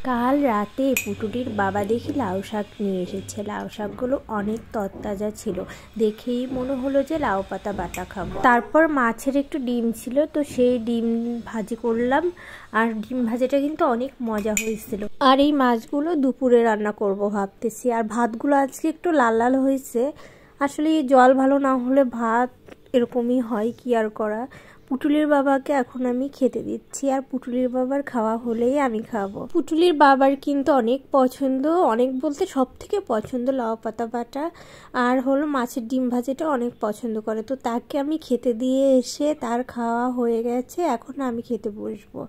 কাল রাতে পুটুলির বাবা দেখি লাউ শাক নিয়ে এসেছে। লাউ শাকগুলো অনেক তরতাজা ছিল, দেখেই মনে হলো যে লাউ পাতা বাটা খাবো। তারপর মাছের একটু ডিম ছিল, তো সেই ডিম ভাজি করলাম। আর ডিম ভাজিটা কিন্তু অনেক মজা হয়েছিল। আর এই মাছগুলো দুপুরে রান্না করব ভাবতেছি। আর ভাতগুলো আজকে একটু লাল লাল হয়েছে। আসলে জল ভালো না হলে ভাত এরকমই হয়, কি আর করা। পুটুলির বাবাকে এখন আমি খেতে দিচ্ছি, আর পুটুলির বাবার খাওয়া হলেই আমি খাবো। পুটুলির বাবার কিন্তু অনেক পছন্দ, অনেক বলতে সব থেকে পছন্দ লাউ পাতা বাটা আর হলো মাছের ডিম ভাজিটা অনেক পছন্দ করে। তো তাকে আমি খেতে দিয়ে এসে তার খাওয়া হয়ে গেছে, এখন আমি খেতে বসবো।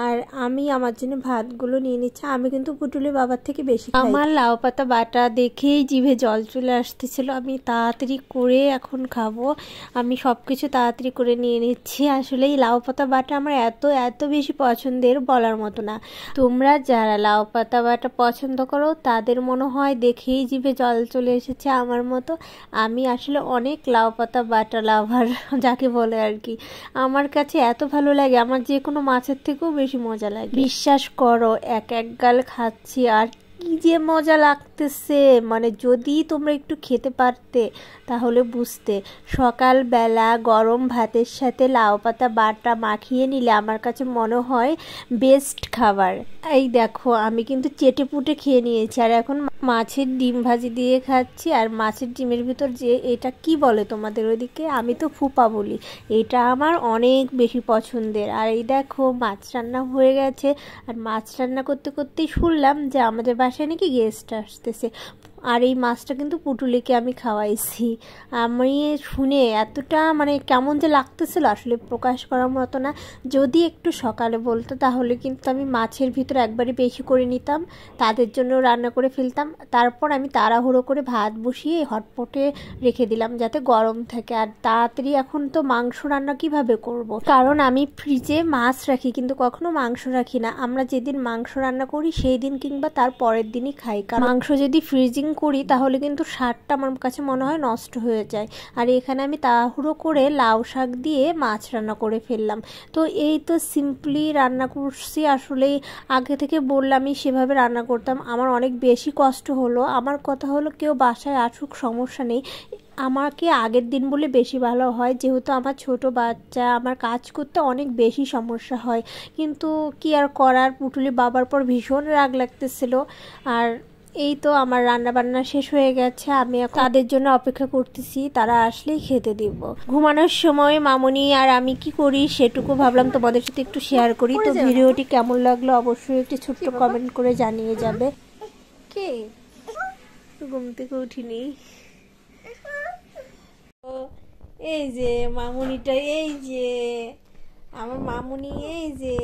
আর আমি আমার জন্য ভাতগুলো নিয়ে নিচ্ছি। আমি কিন্তু পুটুলির বাবার থেকে বেশি খাই। আমার লাউ পাতা বাটা দেখেই জিভে জল চলে আসতেছিল। আমি তাড়াতাড়ি করে এখন খাবো। আমি সব কিছু তাড়াতাড়ি করে নিয়ে নিচ্ছি। আসলে এই লাউ পাতা বাটা আমার এত এত বেশি পছন্দের, বলার মতো না। তোমরা যারা লাউ পাতা বাটা পছন্দ করো তাদের মনে হয় দেখেই জিভে জল চলে এসেছে আমার মতো। আমি আসলে অনেক লাউ পাতা বাটা লাভার, যাকে বলে আর কি। আমার কাছে এত ভালো লাগে, আমার যে কোনো মাছের থেকেও বেশি মজা লাগে। বিশ্বাস করো, এক এক গাল খাচ্ছি আর কি যে মজা লাগতেছে। মানে যদি তোমরা একটু খেতে পারতে তাহলে বুঝতে। সকালবেলা গরম ভাতের সাথে লাউ পাতা বাটা মাখিয়ে নিলে আমার কাছে মনে হয় বেস্ট খাবার। এই দেখো, আমি কিন্তু চেটে পুটে খেয়ে নিয়েছি। আর এখন মাছের ডিম ভাজি দিয়ে খাচ্ছি। আর মাছের ডিমের ভিতর যে এটা কি বলে তোমাদের ওইদিকে, আমি তো ফুপা বলি। এটা আমার অনেক বেশি পছন্দের। আর এই দেখো মাছ রান্না হয়ে গেছে। আর মাছ রান্না করতে করতেই শুনলাম যে আমাদের বাসায় নাকি গেস্ট আসতেছে। আর এই মাছটা কিন্তু পুটুলিকে আমি খাওয়াইছি। আমি শুনে এতটা মানে কেমন যে লাগতেছিল, আসলে প্রকাশ করার মতো না। যদি একটু সকালে বলতো তাহলে কিন্তু আমি মাছের ভিতরে একবারে বেশি করে নিতাম, তাদের জন্য রান্না করে ফেলতাম। তারপর আমি তাড়াহুড়ো করে ভাত বসিয়ে হটপটে রেখে দিলাম যাতে গরম থাকে। আর তাড়াতাড়ি এখন তো মাংস রান্না কিভাবে করব, কারণ আমি ফ্রিজে মাছ রাখি কিন্তু কখনো মাংস রাখি না। আমরা যেদিন মাংস রান্না করি সেই দিন কিংবা তার পরের দিনই খাই, কারণ মাংস যদি ফ্রিজিং করি তাহলে কিন্তু স্বাদটা আমার কাছে মনে হয় নষ্ট হয়ে যায়। আর এখানে আমি তাড়াহুড়ো করে লাউ শাক দিয়ে মাছ রান্না করে ফেললাম। তো এই তো সিম্পলি রান্না করছি। আসলে আগে থেকে বললামই সেভাবে রান্না করতাম, আমার অনেক বেশি কষ্ট হলো। আমার কথা হলো কেউ বাসায় আসুক সমস্যা নেই, আমাকে আগের দিন বলে বেশি ভালো হয়, যেহেতু আমার ছোট বাচ্চা, আমার কাজ করতে অনেক বেশি সমস্যা হয়। কিন্তু কি আর করার, পুটুলি বাবার পর ভীষণ রাগ লাগতেছিল। আর এই তো আমার রান্না বান্না শেষ হয়ে গেছে, আমি তাদের জন্য অপেক্ষা করতেছি, তারা আসলেই খেতে দিব। ঘুমানোর সময় মামুনি আর আমি কি করি সেটুকু ভাবলাম তোমাদের সাথে একটু শেয়ার করি। তো ভিডিওটি কেমন লাগলো অবশ্যই একটি ছোট্ট কমেন্ট করে জানিয়ে যাবে। কে ঘুম থেকে উঠিনি, এই যে মামুনিটা, এই যে আমার মামুনি, এই যে